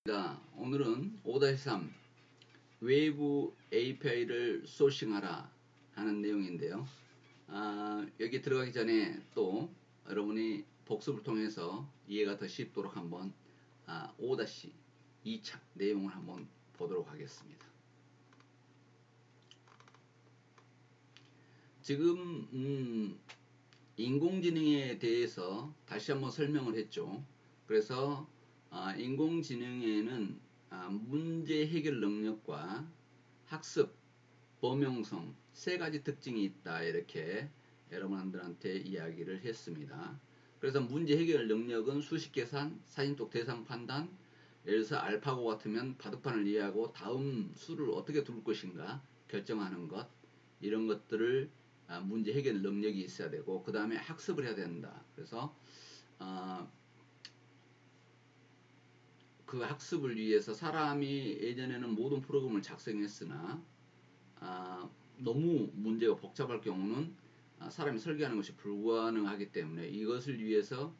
오늘은 5-3 외부 API를 소싱하라 하는 내용인데요. 여기 들어가기 전에 또 여러분이 복습을 통해서 이해가 더 쉽도록 한번 5-2차 내용을 한번 보도록 하겠습니다. 지금 인공지능에 대해서 다시 한번 설명을 했죠. 그래서 인공지능에는 문제 해결 능력과 학습, 범용성 세 가지 특징이 있다, 이렇게 여러분들한테 이야기를 했습니다. 그래서 문제 해결 능력은 수식 계산, 사진톡 대상 판단, 예를 들어서 알파고 같으면 바둑판을 이해하고 다음 수를 어떻게 둘 것인가 결정하는 것, 이런 것들을 문제 해결 능력이 있어야 되고, 그 다음에 학습을 해야 된다. 그래서 그 학습을 위해서 사람이 예전에는 모든 프로그램을 작성했으나 너무 문제가 복잡할 경우는 사람이 설계하는 것이 불가능하기 때문에 이것을 위해서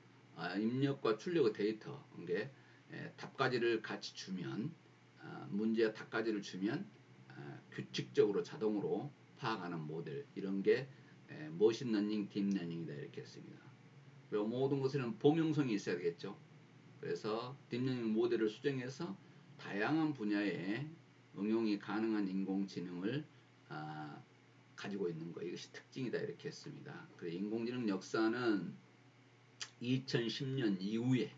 입력과 출력의 데이터, 이게 답가지를 같이 주면 문제와 답가지를 주면 규칙적으로 자동으로 파악하는 모델, 이런 게 머신러닝, 딥러닝이다, 이렇게 했습니다. 그리고 모든 것에는 범용성이 있어야 되겠죠. 그래서 딥러닝 모델을 수정해서 다양한 분야에 응용이 가능한 인공지능을 가지고 있는 거, 이것이 특징이다, 이렇게 했습니다. 그래서 인공지능 역사는 2010년 이후에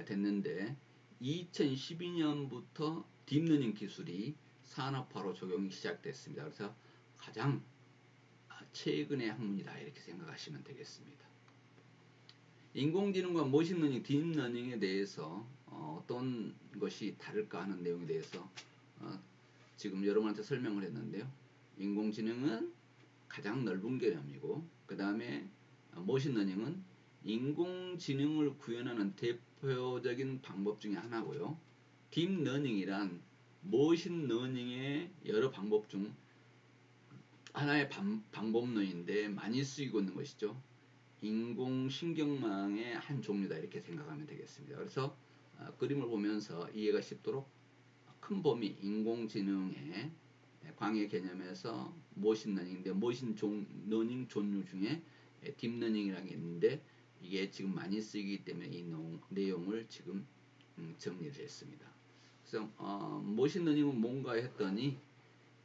됐는데 2012년부터 딥러닝 기술이 산업화로 적용이 시작됐습니다. 그래서 가장 최근의 학문이다, 이렇게 생각하시면 되겠습니다. 인공지능과 머신러닝, 딥러닝에 대해서 어떤 것이 다를까 하는 내용에 대해서 지금 여러분한테 설명을 했는데요. 인공지능은 가장 넓은 개념이고, 그 다음에 머신러닝은 인공지능을 구현하는 대표적인 방법 중에 하나고요. 딥러닝이란 머신러닝의 여러 방법 중 하나의 방법론인데 많이 쓰이고 있는 것이죠. 인공신경망의 한 종류다, 이렇게 생각하면 되겠습니다. 그래서 그림을 보면서 이해가 쉽도록 큰 범위, 인공지능의 광해 개념에서 머신러닝인데, 머신러닝 종류 중에 딥러닝이라는 게 있는데, 이게 지금 많이 쓰이기 때문에 이 내용을 지금 정리를 했습니다. 그래서 머신러닝은 뭔가 했더니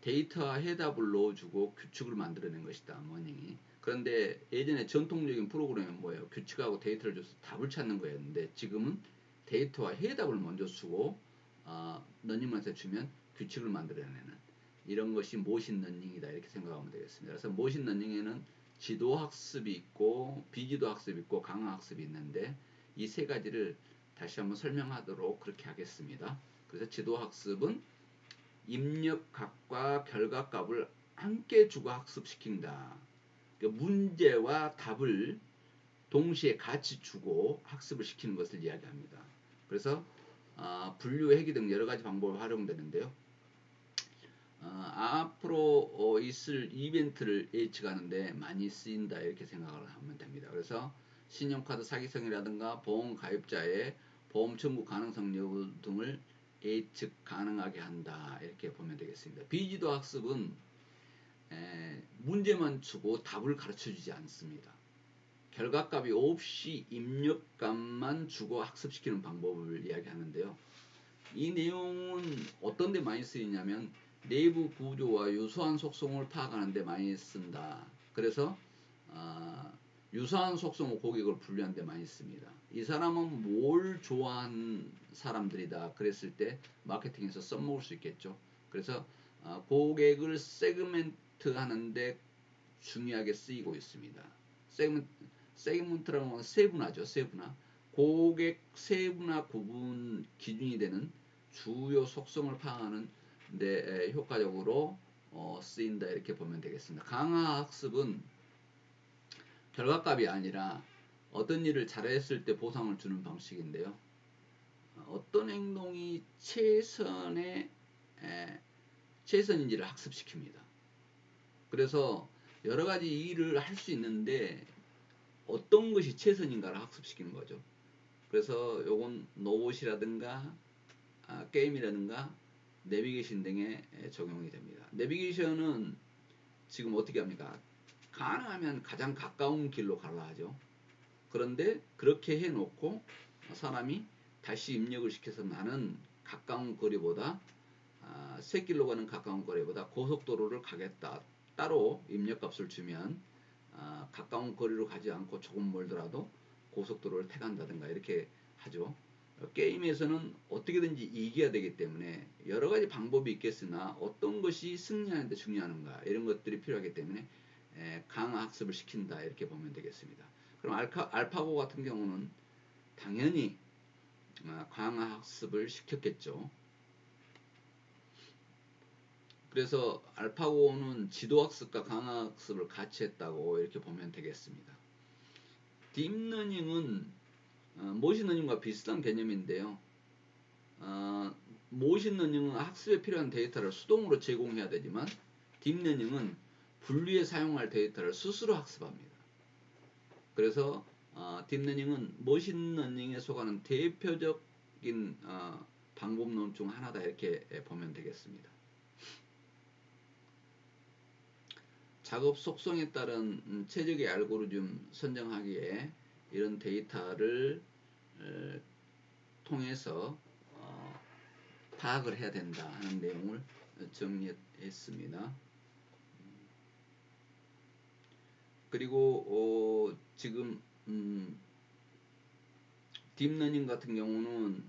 데이터와 해답을 넣어주고 규칙을 만들어낸 것이다, 머닝이. 그런데 예전에 전통적인 프로그램은 뭐예요? 규칙하고 데이터를 줘서 답을 찾는 거였는데, 지금은 데이터와 해답을 먼저 주고 러닝한테 주면 규칙을 만들어내는, 이런 것이 머신러닝이다, 이렇게 생각하면 되겠습니다. 그래서 머신러닝에는 지도학습이 있고 비지도학습이 있고 강화학습이 있는데, 이 세 가지를 다시 한번 설명하도록 그렇게 하겠습니다. 그래서 지도학습은 입력값과 결과값을 함께 주고 학습시킨다. 그러니까 문제와 답을 동시에 같이 주고 학습을 시키는 것을 이야기합니다. 그래서 분류, 회귀 등 여러 가지 방법이 활용되는데요. 앞으로 있을 이벤트를 예측하는데 많이 쓰인다, 이렇게 생각을 하면 됩니다. 그래서 신용카드 사기성이라든가 보험 가입자의 보험 청구 가능성 여부 등을 예측 가능하게 한다, 이렇게 보면 되겠습니다. 비지도 학습은 문제만 주고 답을 가르쳐 주지 않습니다. 결과값이 없이 입력값만 주고 학습시키는 방법을 이야기하는데요. 이 내용은 어떤 데 많이 쓰이냐면 내부 구조와 유사한 속성을 파악하는 데 많이 쓴다. 그래서 유사한 속성의 고객을 분류하는 데 많이 씁니다. 이 사람은 뭘 좋아하는 사람들이다, 그랬을 때 마케팅에서 써먹을 수 있겠죠. 그래서 고객을 세그멘트 하는데 중요하게 쓰이고 있습니다. 세그멘트라는 건 세분화죠. 세분화. 고객 세분화 구분 기준이 되는 주요 속성을 파악하는 데 효과적으로 쓰인다, 이렇게 보면 되겠습니다. 강화학습은 결과값이 아니라 어떤 일을 잘했을 때 보상을 주는 방식인데요. 어떤 행동이 최선인지를 학습시킵니다. 그래서 여러 가지 일을 할 수 있는데 어떤 것이 최선인가를 학습시키는 거죠. 그래서 요건 로봇이라든가 게임이라든가 내비게이션 등에 적용이 됩니다. 내비게이션은 지금 어떻게 합니까? 가능하면 가장 가까운 길로 가려 하죠. 그런데 그렇게 해놓고 사람이 다시 입력을 시켜서 나는 가까운 거리보다 샛길로 가는 가까운 거리보다 고속도로를 가겠다. 따로 입력값을 주면 가까운 거리로 가지 않고 조금 멀더라도 고속도로를 택한다든가 이렇게 하죠. 게임에서는 어떻게든지 이겨야 되기 때문에 여러 가지 방법이 있겠으나 어떤 것이 승리하는 데 중요한가 이런 것들이 필요하기 때문에 강화 학습을 시킨다 이렇게 보면 되겠습니다. 그럼 알파고 같은 경우는 당연히 강화 학습을 시켰겠죠. 그래서 알파고는 지도학습과 강화학습을 같이 했다고 이렇게 보면 되겠습니다. 딥러닝은 머신러닝과 비슷한 개념인데요. 머신러닝은 학습에 필요한 데이터를 수동으로 제공해야 되지만 딥러닝은 분리해 사용할 데이터를 스스로 학습합니다. 그래서 딥러닝은 머신러닝에 속하는 대표적인 방법론 중 하나다 이렇게 보면 되겠습니다. 작업 속성에 따른 최적의 알고리즘 선정하기에 이런 데이터를 통해서 파악을 해야 된다 하는 내용을 정리했습니다. 그리고 지금 딥러닝 같은 경우는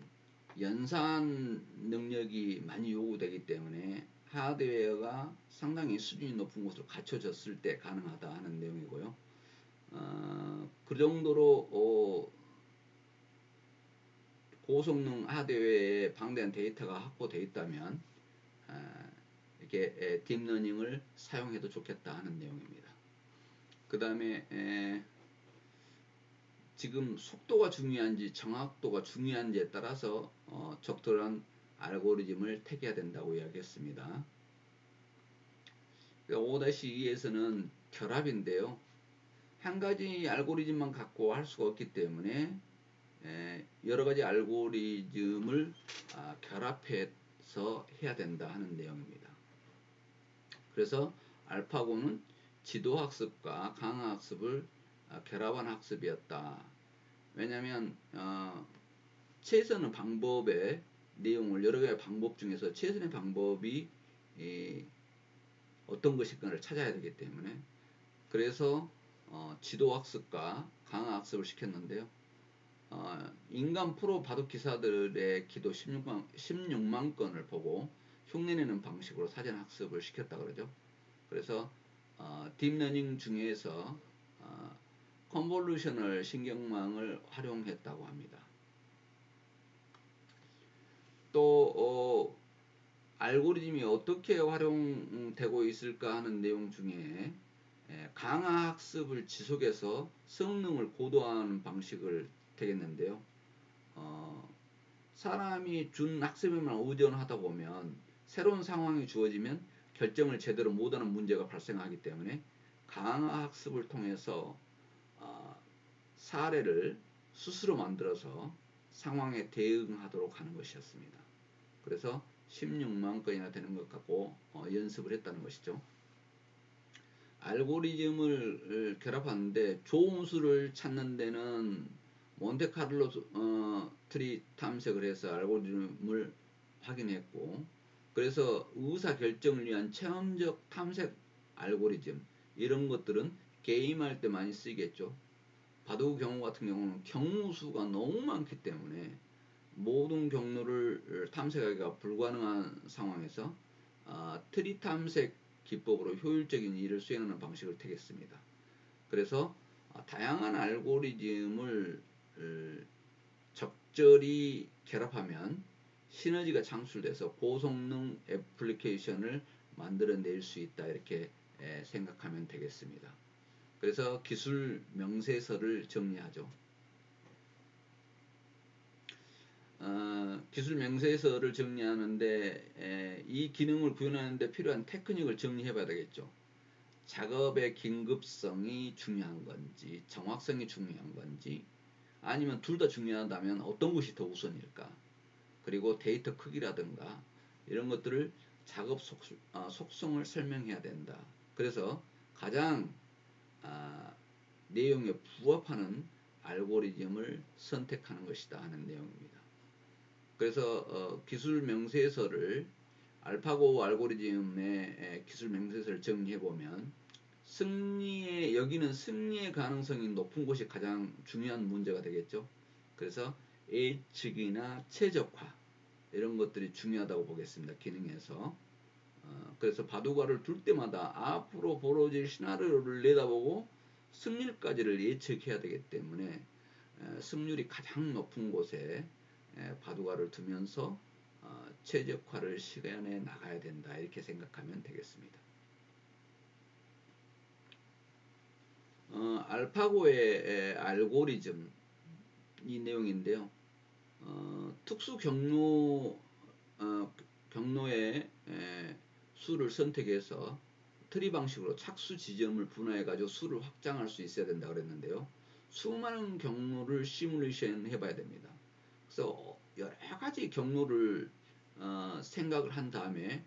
연산 능력이 많이 요구되기 때문에 하드웨어가 상당히 수준이 높은 곳으로 갖춰졌을 때 가능하다 하는 내용이고요. 그 정도로 고성능 하드웨어에 방대한 데이터가 확보되어 있다면 이렇게 딥러닝을 사용해도 좋겠다 하는 내용입니다. 그 다음에 지금 속도가 중요한지 정확도가 중요한지에 따라서 적절한 알고리즘을 택해야 된다고 이야기했습니다. 5-2에서는 결합인데요. 한 가지 알고리즘만 갖고 할 수가 없기 때문에 여러 가지 알고리즘을 결합해서 해야 된다 하는 내용입니다. 그래서 알파고는 지도학습과 강화학습을 결합한 학습이었다. 왜냐하면 최선의 방법의 내용을 여러 가지 방법 중에서 최선의 방법이 어떤 것일까를 찾아야 되기 때문에 그래서 지도학습과 강화학습을 시켰는데요. 인간 프로 바둑 기사들의 기도 16만 건을 보고 흉내내는 방식으로 사전 학습을 시켰다 그러죠. 그래서 딥러닝 중에서 컨볼루셔널 신경망을 활용했다고 합니다. 또 알고리즘이 어떻게 활용되고 있을까 하는 내용 중에 강화 학습을 지속해서 성능을 고도화하는 방식을 되겠는데요. 사람이 준 학습에만 의존하다 보면 새로운 상황이 주어지면 결정을 제대로 못하는 문제가 발생하기 때문에 강화 학습을 통해서 사례를 스스로 만들어서 상황에 대응하도록 하는 것이었습니다. 그래서 16만 건이나 되는 것 같고 연습을 했다는 것이죠. 알고리즘을 결합하는데 좋은 수를 찾는 데는 몬테카를로 트리 탐색을 해서 알고리즘을 확인했고 그래서 의사결정을 위한 체험적 탐색 알고리즘 이런 것들은 게임할 때 많이 쓰이겠죠. 바둑 경우 같은 경우는 경우 수가 너무 많기 때문에 모든 경로를 탐색하기가 불가능한 상황에서 트리 탐색 기법으로 효율적인 일을 수행하는 방식을 택했습니다. 그래서 다양한 알고리즘을 적절히 결합하면 시너지가 창출돼서 고성능 애플리케이션을 만들어낼 수 있다 이렇게 생각하면 되겠습니다. 그래서 기술 명세서를 정리하죠. 기술 명세서를 정리하는데 이 기능을 구현하는 데 필요한 테크닉을 정리해 봐야 되겠죠. 작업의 긴급성이 중요한 건지 정확성이 중요한 건지 아니면 둘 다 중요하다면 어떤 것이 더 우선일까. 그리고 데이터 크기라든가 이런 것들을 작업 속성을 설명해야 된다. 그래서 가장 내용에 부합하는 알고리즘을 선택하는 것이다 하는 내용입니다. 그래서 기술 명세서를 알파고 알고리즘의 기술 명세서를 정리해 보면 여기는 승리의 가능성이 높은 곳이 가장 중요한 문제가 되겠죠. 그래서 예측이나 최적화 이런 것들이 중요하다고 보겠습니다. 기능에서. 그래서 바둑알을 둘 때마다 앞으로 벌어질 시나리오를 내다보고 승률까지를 예측해야 되기 때문에 승률이 가장 높은 곳에 바둑알을 두면서 최적화를 실현해 나가야 된다. 이렇게 생각하면 되겠습니다. 알파고의 알고리즘 이 내용인데요. 특수 경로의 수를 선택해서 트리 방식으로 착수 지점을 분화해 가지고 수를 확장할 수 있어야 된다 그랬는데요. 수많은 경로를 시뮬레이션 해봐야 됩니다. 그래서 여러 가지 경로를 생각을 한 다음에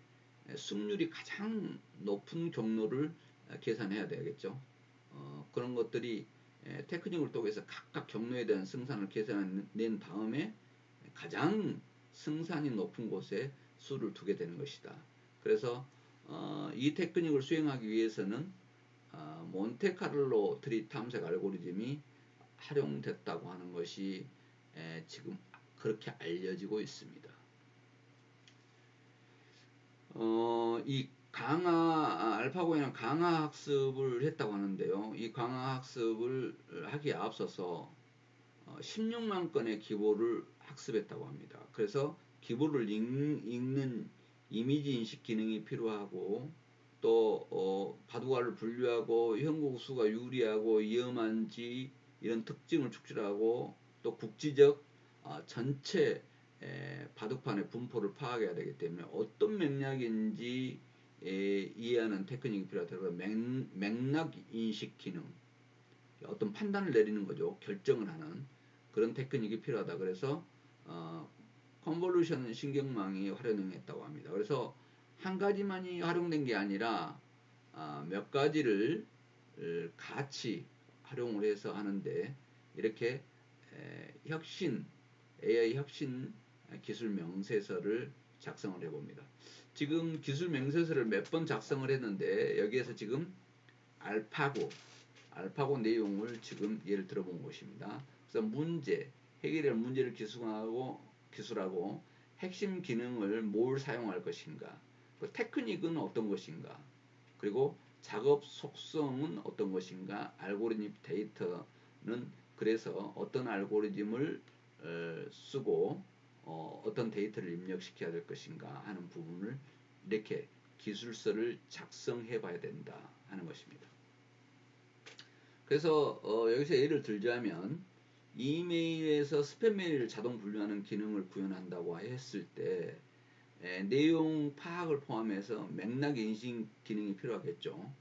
승률이 가장 높은 경로를 계산해야 되겠죠. 그런 것들이 테크닉을 통해서 각각 경로에 대한 승산을 계산해낸 다음에 가장 승산이 높은 곳에 수를 두게 되는 것이다. 그래서 이 테크닉을 수행하기 위해서는 몬테카를로 트리 탐색 알고리즘이 활용됐다고 하는 것이 지금 그렇게 알려지고 있습니다. 이 알파고에는 강화 학습을 했다고 하는데요. 이 강화 학습을 하기에 앞서서 16만 건의 기보를 학습했다고 합니다. 그래서 기보를 읽는 이미지 인식 기능이 필요하고 또 바둑알을 분류하고 형국수가 유리하고 위험한지 이런 특징을 축출하고 또 국지적 전체 바둑판의 분포를 파악해야 되기 때문에 어떤 맥락인지 이해하는 테크닉이 필요하다. 맥락 인식 기능, 어떤 판단을 내리는 거죠. 결정을 하는 그런 테크닉이 필요하다. 그래서 컨볼루션 신경망이 활용했다고 합니다. 그래서 한 가지만이 활용된 게 아니라 몇 가지를 같이 활용을 해서 하는데 이렇게 AI 혁신 기술 명세서를 작성을 해봅니다. 지금 기술 명세서를 몇 번 작성을 했는데 여기에서 지금 알파고 내용을 지금 예를 들어본 것입니다. 그래서 해결할 문제를 기술하고 핵심 기능을 뭘 사용할 것인가, 테크닉은 어떤 것인가, 그리고 작업 속성은 어떤 것인가, 알고리즘 데이터는 그래서 어떤 알고리즘을 쓰고 어떤 데이터를 입력시켜야 될 것인가 하는 부분을 이렇게 기술서를 작성해 봐야 된다 하는 것입니다. 그래서 여기서 예를 들자면 이메일에서 스팸 메일을 자동 분류하는 기능을 구현한다고 했을 때 내용 파악을 포함해서 맥락 인식 기능이 필요하겠죠.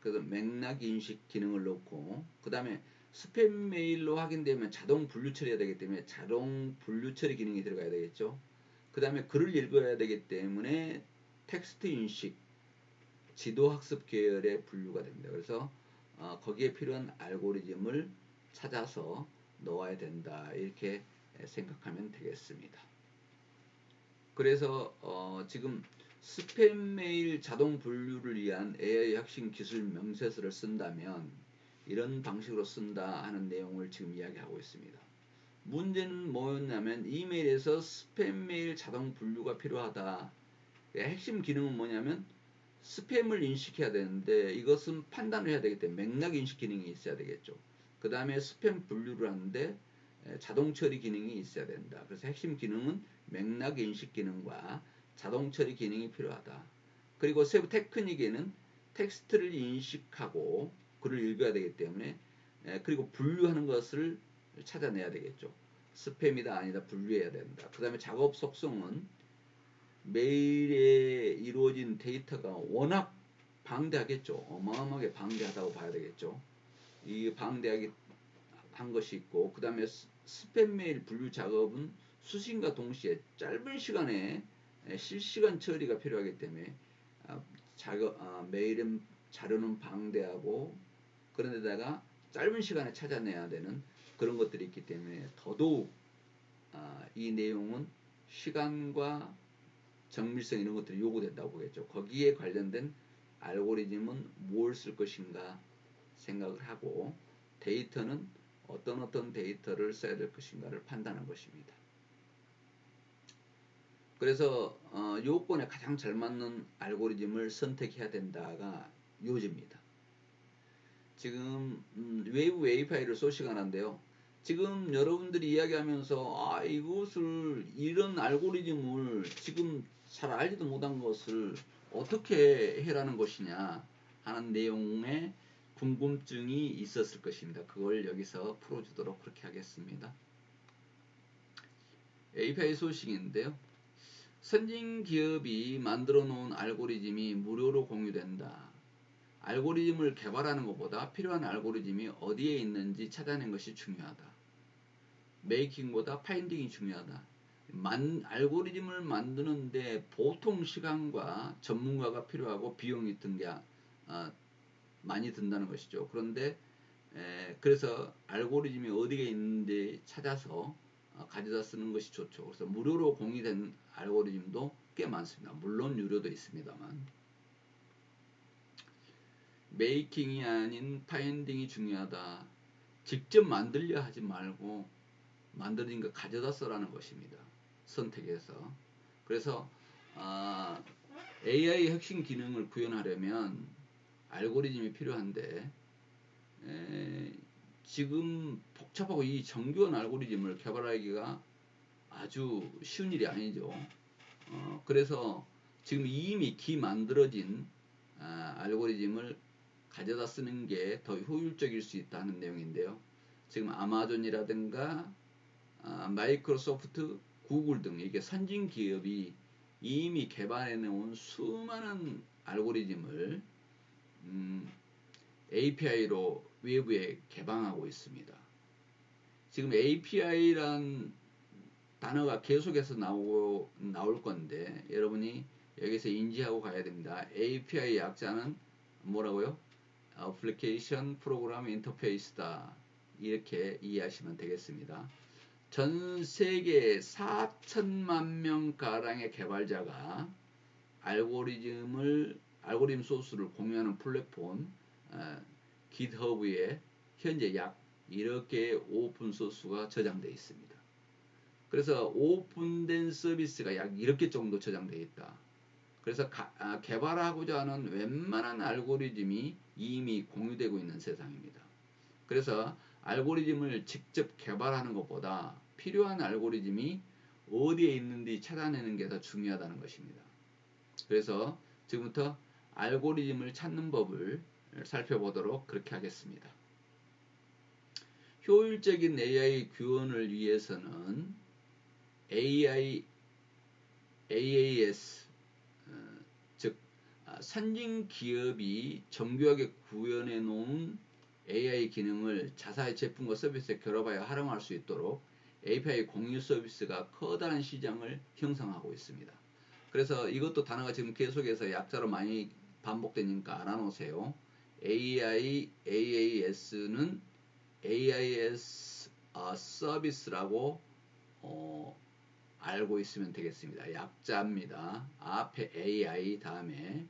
그래서 맥락 인식 기능을 넣고 그 다음에 스팸 메일로 확인되면 자동 분류 처리해야 되기 때문에 자동 분류 처리 기능이 들어가야 되겠죠. 그 다음에 글을 읽어야 되기 때문에 텍스트 인식, 지도 학습 계열의 분류가 됩니다. 그래서 거기에 필요한 알고리즘을 찾아서 넣어야 된다. 이렇게 생각하면 되겠습니다. 그래서 지금 스팸 메일 자동 분류를 위한 AI 혁신 기술 명세서를 쓴다면 이런 방식으로 쓴다 하는 내용을 지금 이야기하고 있습니다. 문제는 뭐였냐면 이메일에서 스팸 메일 자동 분류가 필요하다. 핵심 기능은 뭐냐면 스팸을 인식해야 되는데 이것은 판단을 해야 되기 때문에 맥락 인식 기능이 있어야 되겠죠. 그 다음에 스팸 분류를 하는데 자동 처리 기능이 있어야 된다. 그래서 핵심 기능은 맥락 인식 기능과 자동 처리 기능이 필요하다. 그리고 세부 테크닉에는 텍스트를 인식하고 글을 읽어야 되기 때문에 그리고 분류하는 것을 찾아내야 되겠죠. 스팸이다 아니다 분류해야 된다. 그 다음에 작업 속성은 메일에 이루어진 데이터가 워낙 방대하겠죠. 어마어마하게 방대하다고 봐야 되겠죠. 이 방대하게 한 것이 있고 그 다음에 스팸 메일 분류 작업은 수신과 동시에 짧은 시간에 실시간 처리가 필요하기 때문에 메일은 자료는 방대하고 그런데다가 짧은 시간에 찾아내야 되는 그런 것들이 있기 때문에 더더욱 이 내용은 시간과 정밀성 이런 것들이 요구된다고 보겠죠. 거기에 관련된 알고리즘은 뭘 쓸 것인가 생각을 하고 데이터는 어떤 데이터를 써야 될 것인가를 판단한 것입니다. 그래서 요건에 가장 잘 맞는 알고리즘을 선택해야 된다가 요지입니다. 지금 웨이브 웨이파이를 소식하는데요. 지금 여러분들이 이야기하면서 이것을 이런 알고리즘을 지금 잘 알지도 못한 것을 어떻게 해라는 것이냐 하는 내용의 궁금증이 있었을 것입니다. 그걸 여기서 풀어주도록 그렇게 하겠습니다. API 소식인데요. 선진 기업이 만들어 놓은 알고리즘이 무료로 공유된다. 알고리즘을 개발하는 것보다 필요한 알고리즘이 어디에 있는지 찾아낸 것이 중요하다. 메이킹보다 파인딩이 중요하다. 알고리즘을 만드는데 보통 시간과 전문가가 필요하고 비용이 든 게 많이 든다는 것이죠. 그런데 그래서 알고리즘이 어디에 있는지 찾아서 가져다 쓰는 것이 좋죠. 그래서 무료로 공유된 알고리즘도 꽤 많습니다. 물론 유료도 있습니다만. 메이킹이 아닌 파인딩이 중요하다. 직접 만들려 하지 말고 만들어진 거 가져다 써라는 것입니다. 선택해서. 그래서 AI 핵심 기능을 구현하려면 알고리즘이 필요한데 지금 복잡하고 이 정교한 알고리즘을 개발하기가 아주 쉬운 일이 아니죠. 그래서 지금 이미 만들어진 알고리즘을 가져다 쓰는 게 더 효율적일 수 있다는 내용인데요. 지금 아마존이라든가 마이크로소프트, 구글 등 이게 선진 기업이 이미 개발해 놓은 수많은 알고리즘을 API로 외부에 개방하고 있습니다. 지금 API란 단어가 계속해서 나올 건데 여러분이 여기서 인지하고 가야 됩니다. API 약자는 뭐라고요? Application Program Interface다. 이렇게 이해하시면 되겠습니다. 전 세계 4천만 명 가량의 개발자가 알고리즘 소스를 공유하는 플랫폼 GitHub에 현재 약 1억 개의 오픈 소스가 저장되어 있습니다. 그래서 오픈된 서비스가 약 1억 개 정도 저장되어 있다. 그래서 개발하고자 하는 웬만한 알고리즘이 이미 공유되고 있는 세상입니다. 그래서 알고리즘을 직접 개발하는 것보다 필요한 알고리즘이 어디에 있는지 찾아내는 게 더 중요하다는 것입니다. 그래서 지금부터 알고리즘을 찾는 법을 살펴보도록 그렇게 하겠습니다. 효율적인 AI 구현을 위해서는 AAS 즉 선진 기업이 정교하게 구현해 놓은 AI 기능을 자사의 제품과 서비스에 결합하여 활용할 수 있도록 API 공유 서비스가 커다란 시장을 형성하고 있습니다. 그래서 이것도 단어가 지금 계속해서 약자로 많이 반복되니까 알아놓으세요. AAS는 AIS 서비스라고 알고 있으면 되겠습니다. 약자입니다. 앞에 AI 다음에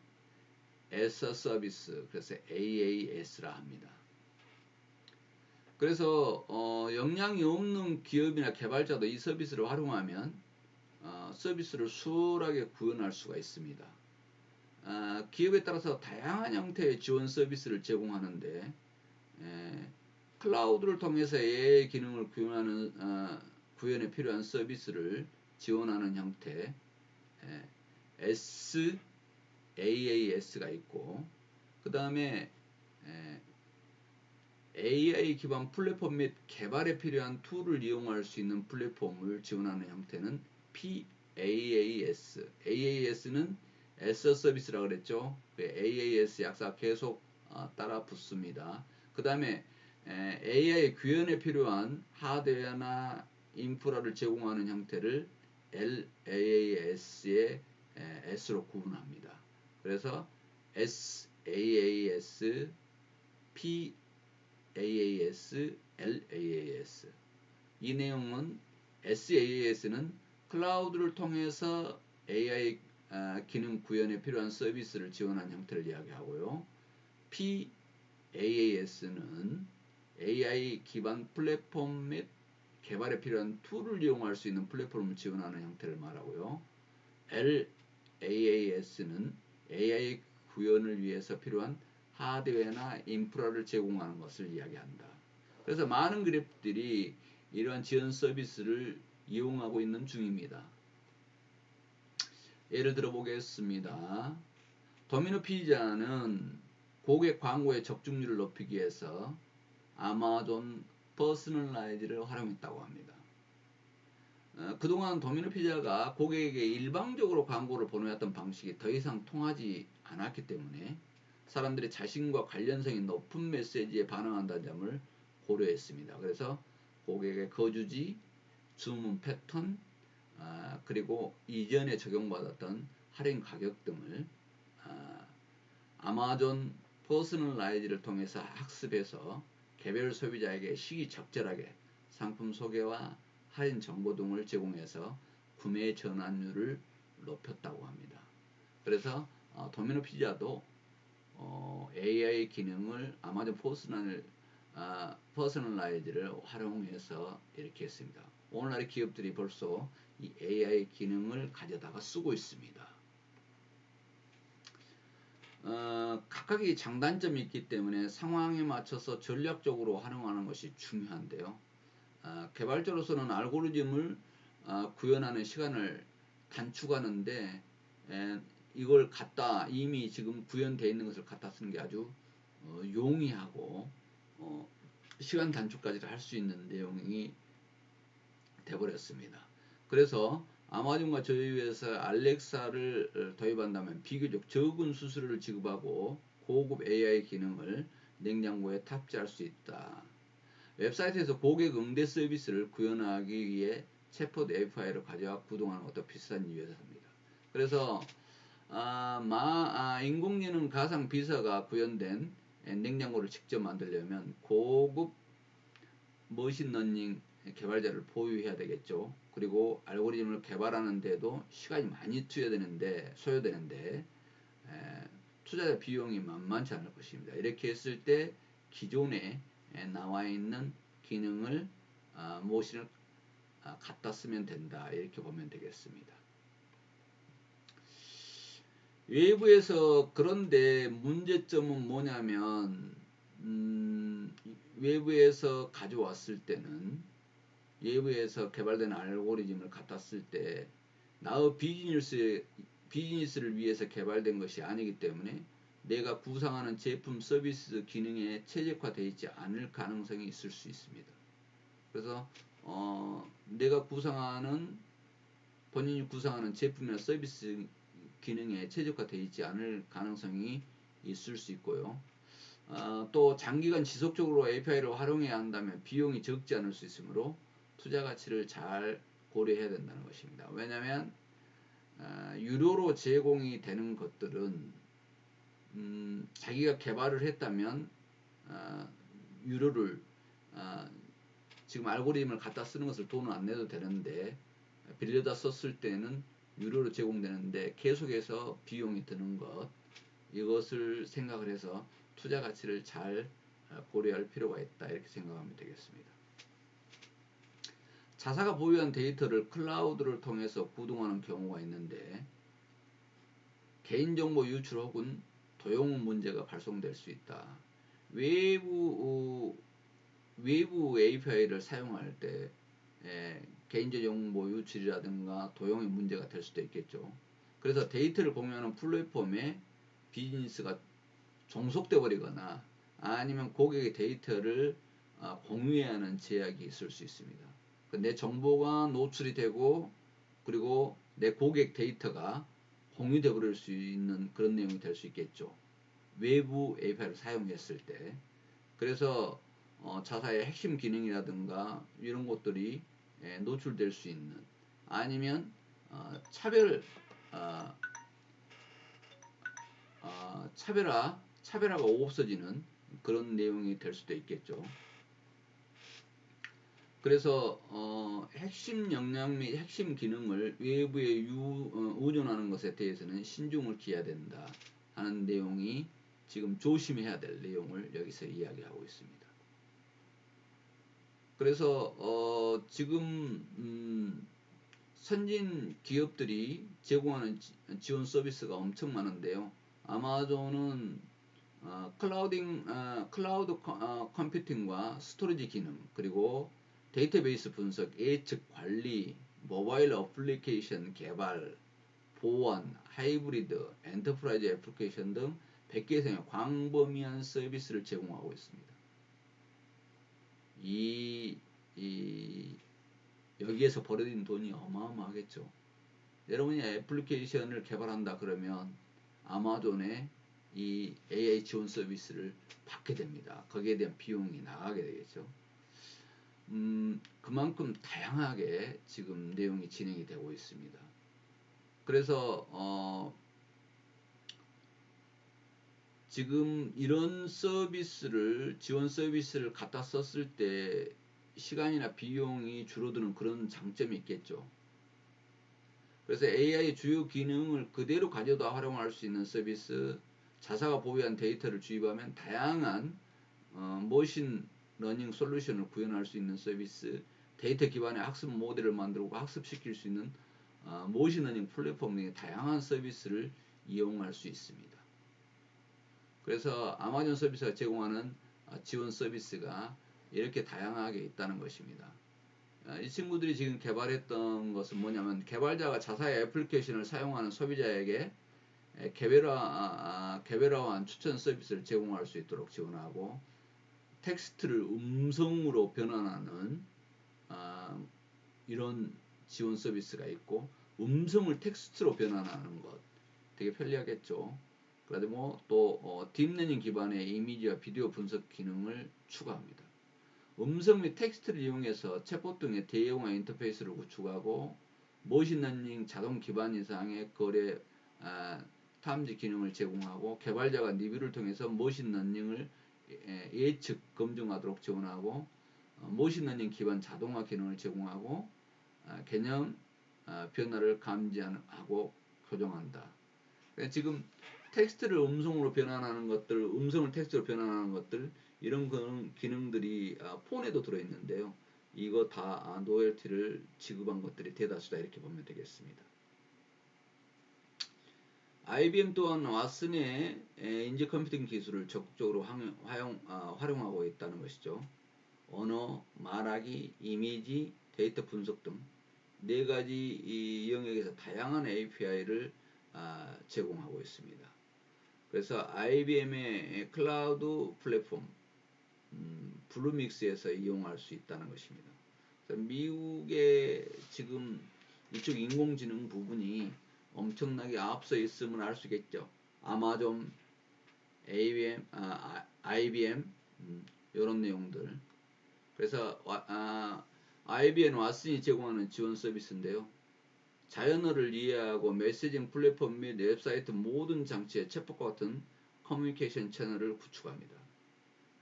as a service 그래서 AAS라 합니다. 그래서 역량이 없는 기업이나 개발자도 이 서비스를 활용하면 서비스를 수월하게 구현할 수가 있습니다. 기업에 따라서 다양한 형태의 지원 서비스를 제공하는데 클라우드를 통해서 AI 기능을 구현에 필요한 서비스를 지원하는 형태 SaaS가 있고 그 다음에 AI 기반 플랫폼 및 개발에 필요한 툴을 이용할 수 있는 플랫폼을 지원하는 형태는 PaaS. AAS는 as a service라고 그랬죠. AAS 약사 계속 따라 붙습니다. 그 다음에 AI 구현에 필요한 하드웨어나 인프라를 제공하는 형태를 LAAS의 S로 구분합니다. 그래서 SaaS, PaaS, LaaS. 이 내용은 SaaS는 클라우드를 통해서 AI 기능 구현에 필요한 서비스를 지원하는 형태를 이야기하고요. PaaS는 AI 기반 플랫폼 및 개발에 필요한 툴을 이용할 수 있는 플랫폼을 지원하는 형태를 말하고요. LaaS는 AI 구현을 위해서 필요한 하드웨어나 인프라를 제공하는 것을 이야기한다. 그래서 많은 그룹들이 이러한 지원 서비스를 이용하고 있는 중입니다. 예를 들어 보겠습니다. 도미노 피자는 고객 광고의 적중률을 높이기 위해서 아마존 퍼스널라이즈를 활용했다고 합니다. 그동안 도미노 피자가 고객에게 일방적으로 광고를 보내왔던 방식이 더 이상 통하지 않았기 때문에 사람들이 자신과 관련성이 높은 메시지에 반응한다는 점을 고려했습니다. 그래서 고객의 거주지, 주문 패턴, 그리고 이전에 적용받았던 할인 가격 등을 아마존 퍼스널라이즈를 통해서 학습해서 개별 소비자에게 시기적절하게 상품 소개와 할인 정보 등을 제공해서 구매 전환율을 높였다고 합니다. 그래서 도미노 피자도 AI 기능을 아마존 퍼스널라이즈를 활용해서 이렇게 했습니다. 오늘날의 기업들이 벌써 이 AI 기능을 가져다가 쓰고 있습니다. 각각의 장단점이 있기 때문에 상황에 맞춰서 전략적으로 활용하는 것이 중요한데요. 개발자로서는 알고리즘을 구현하는 시간을 단축하는데 이걸 이미 지금 구현되어 있는 것을 갖다 쓰는 게 아주 용이하고 시간 단축까지 할 수 있는 내용이 되어버렸습니다. 그래서 아마존과 저희 회사 알렉사를 도입한다면 비교적 적은 수수료를 지급하고 고급 AI 기능을 냉장고에 탑재할 수 있다. 웹사이트에서 고객 응대 서비스를 구현하기 위해 챗봇 API를 가져와 구동하는 것도 비슷한 이유에서입니다. 그래서 인공지능 가상 비서가 구현된 냉장고를 직접 만들려면 고급 머신러닝 개발자를 보유해야 되겠죠. 그리고 알고리즘을 개발하는 데도 시간이 많이 소요되는데 투자자 비용이 만만치 않을 것입니다. 이렇게 했을 때 기존에 나와 있는 기능을 머신을 갖다 쓰면 된다. 이렇게 보면 되겠습니다. 외부에서 그런데 문제점은 뭐냐면 외부에서 가져왔을 때는 외부에서 개발된 알고리즘을 갖다 쓸 때 나의 비즈니스를 위해서 개발된 것이 아니기 때문에 내가 구상하는 제품 서비스 기능에 최적화되어 있지 않을 가능성이 있을 수 있습니다. 그래서 내가 본인이 구상하는 제품이나 서비스 기능에 최적화되어 있지 않을 가능성이 있을 수 있고요. 또 장기간 지속적으로 API를 활용해야 한다면 비용이 적지 않을 수 있으므로 투자 가치를 잘 고려해야 된다는 것입니다. 왜냐하면 유료로 제공이 되는 것들은 자기가 개발을 했다면 유료를 지금 알고리즘을 갖다 쓰는 것을 돈을 안 내도 되는데 빌려다 썼을 때는 유료로 제공되는데 계속해서 비용이 드는 것, 이것을 생각을 해서 투자 가치를 잘 고려할 필요가 있다, 이렇게 생각하면 되겠습니다. 자사가 보유한 데이터를 클라우드를 통해서 구동하는 경우가 있는데 개인정보 유출 혹은 도용 문제가 발생될 수 있다. 외부 API를 사용할 때 개인정보 유출이라든가 도용의 문제가 될 수도 있겠죠. 그래서 데이터를 공유하는 플랫폼에 비즈니스가 종속돼 버리거나 아니면 고객의 데이터를 공유해야 하는 제약이 있을 수 있습니다. 내 정보가 노출이 되고 그리고 내 고객 데이터가 공유돼 버릴 수 있는 그런 내용이 될 수 있겠죠. 외부 API를 사용했을 때. 그래서 자사의 핵심 기능이라든가 이런 것들이 노출될 수 있는, 아니면 차별 어, 차별화가 없어지는 그런 내용이 될 수도 있겠죠. 그래서 핵심 역량 및 핵심 기능을 외부에 의존하는 것에 대해서는 신중을 기해야 된다 하는 내용이 지금 조심해야 될 내용을 여기서 이야기하고 있습니다. 그래서 지금 선진 기업들이 제공하는 지원 서비스가 엄청 많은데요. 아마존은 클라우드 컴퓨팅과 스토리지 기능, 그리고 데이터베이스 분석, 예측 관리, 모바일 어플리케이션 개발, 보안, 하이브리드, 엔터프라이즈 애플리케이션 등 100개 이상의 광범위한 서비스를 제공하고 있습니다. 여기에서 벌어진 돈이 어마어마하겠죠. 여러분이 애플리케이션을 개발한다 그러면 아마존의 이 AI 지원 서비스를 받게 됩니다. 거기에 대한 비용이 나가게 되겠죠. 그만큼 다양하게 지금 내용이 진행이 되고 있습니다. 그래서 지금 이런 서비스를, 지원 서비스를 갖다 썼을 때 시간이나 비용이 줄어드는 그런 장점이 있겠죠. 그래서 AI 주요 기능을 그대로 가져다 활용할 수 있는 서비스, 자사가 보유한 데이터를 주입하면 다양한 머신 러닝 솔루션을 구현할 수 있는 서비스, 데이터 기반의 학습 모델을 만들고 학습시킬 수 있는 머신 러닝 플랫폼 등의 다양한 서비스를 이용할 수 있습니다. 그래서 아마존 서비스가 제공하는 지원 서비스가 이렇게 다양하게 있다는 것입니다. 이 친구들이 지금 개발했던 것은 뭐냐면, 개발자가 자사의 애플리케이션을 사용하는 소비자에게 개별화한 추천 서비스를 제공할 수 있도록 지원하고, 텍스트를 음성으로 변환하는 이런 지원 서비스가 있고, 음성을 텍스트로 변환하는 것 되게 편리하겠죠. 그래도 또 딥러닝 기반의 이미지와 비디오 분석 기능을 추가합니다. 음성 및 텍스트를 이용해서 챗봇 등의 대형화 인터페이스를 구축하고, 머신러닝 자동 기반 이상의 거래 탐지 기능을 제공하고, 개발자가 리뷰를 통해서 머신러닝을 예측 검증하도록 지원하고, 머신러닝 기반 자동화 기능을 제공하고, 개념 변화를 감지하고 교정한다. 지금 텍스트를 음성으로 변환하는 것들, 음성을 텍스트로 변환하는 것들, 이런 기능들이 폰에도 들어있는데요. 이거 다 노열티를 지급한 것들이 대다수다, 이렇게 보면 되겠습니다. IBM 또한 왓슨의 인지 컴퓨팅 기술을 적극적으로 활용하고 있다는 것이죠. 언어, 말하기, 이미지, 데이터 분석 등 4가지 이 영역에서 다양한 API를 제공하고 있습니다. 그래서 IBM의 클라우드 플랫폼 블루믹스에서 이용할 수 있다는 것입니다. 미국의 지금 이쪽 인공지능 부분이 엄청나게 앞서 있음을 알 수 있겠죠. 아마존, IBM 이런 내용들. 그래서 IBM 왓슨이 제공하는 지원 서비스인데요. 자연어를 이해하고 메시징 플랫폼 및 웹사이트 모든 장치에 챗봇과 같은 커뮤니케이션 채널을 구축합니다.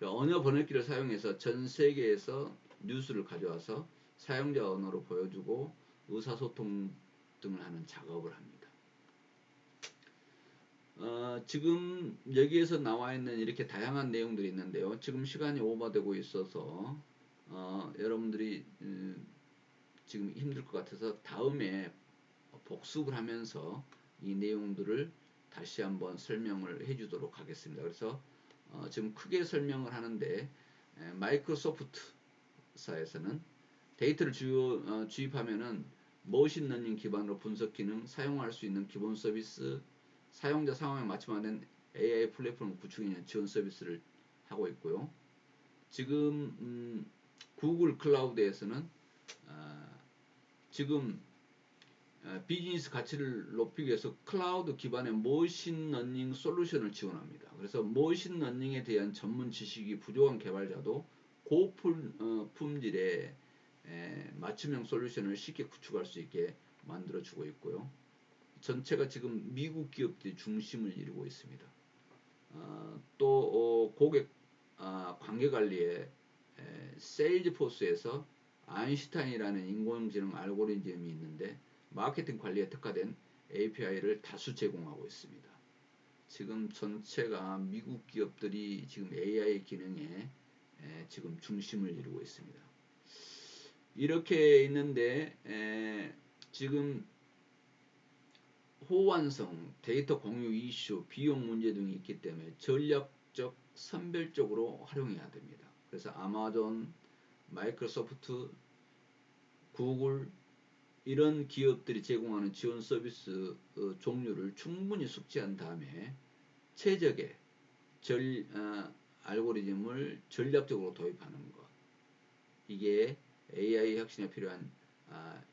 언어 번역기를 사용해서 전 세계에서 뉴스를 가져와서 사용자 언어로 보여주고 의사소통 등을 하는 작업을 합니다. 지금 여기에서 나와 있는 이렇게 다양한 내용들이 있는데요. 지금 시간이 오버되고 있어서 여러분들이 지금 힘들 것 같아서 다음에 복습을 하면서 이 내용들을 다시 한번 설명을 해주도록 하겠습니다. 그래서 지금 크게 설명을 하는데, 마이크로소프트사에서는 데이터를 주입하면은 머신러닝 기반으로 분석 기능, 사용할 수 있는 기본 서비스, 사용자 상황에 맞춤화된 AI 플랫폼 구축에 대한 지원 서비스를 하고 있고요. 지금 구글 클라우드에서는 지금 비즈니스 가치를 높이기 위해서 클라우드 기반의 머신러닝 솔루션을 지원합니다. 그래서 머신러닝에 대한 전문 지식이 부족한 개발자도 고품질의 맞춤형 솔루션을 쉽게 구축할 수 있게 만들어주고 있고요. 전체가 지금 미국 기업들이 중심을 이루고 있습니다. 또 고객 관계관리에 세일즈포스에서 아인슈타인이라는 인공지능 알고리즘이 있는데 마케팅 관리에 특화된 API를 다수 제공하고 있습니다. 지금 전체가 미국 기업들이 지금 AI 기능에 지금 중심을 이루고 있습니다. 이렇게 있는데 지금 호환성, 데이터 공유 이슈, 비용 문제 등이 있기 때문에 전략적 선별적으로 활용해야 됩니다. 그래서 아마존, 마이크로소프트, 구글 이런 기업들이 제공하는 지원 서비스 종류를 충분히 숙지한 다음에 최적의 알고리즘을 전략적으로 도입하는 것. 이게 AI 혁신에 필요한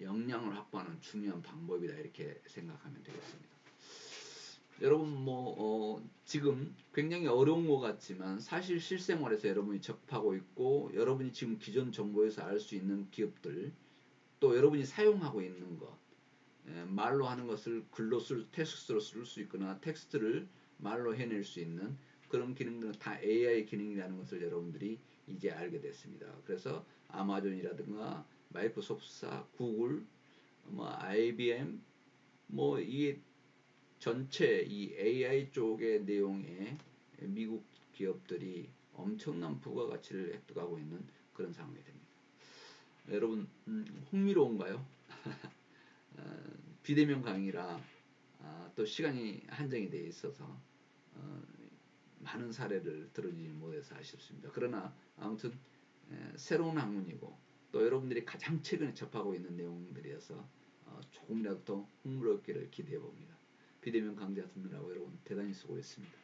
역량을 확보하는 중요한 방법이다 이렇게 생각하면 되겠습니다. 여러분 지금 굉장히 어려운 것 같지만 사실 실생활에서 여러분이 접하고 있고 여러분이 지금 기존 정보에서 알 수 있는 기업들 또 여러분이 사용하고 있는 것 말로 하는 것을 글로 텍스트로 쓸 수 있거나 텍스트를 말로 해낼 수 있는 그런 기능들은 다 AI 기능이라는 것을 여러분들이 이제 알게 됐습니다. 그래서 아마존이라든가 마이크로소프트사, 구글, IBM 이 전체 이 AI 쪽의 내용에 미국 기업들이 엄청난 부가가치를 획득하고 있는 그런 상황이 됩니다. 여러분 흥미로운가요? 비대면 강의라 또 시간이 한정이 되어 있어서 많은 사례를 들어주지 못해서 아쉽습니다. 그러나 아무튼 새로운 학문이고 또 여러분들이 가장 최근에 접하고 있는 내용들이어서 조금이라도 더 흥미롭기를 기대해 봅니다. 비대면 강좌 듣느라고 여러분 대단히 수고했습니다.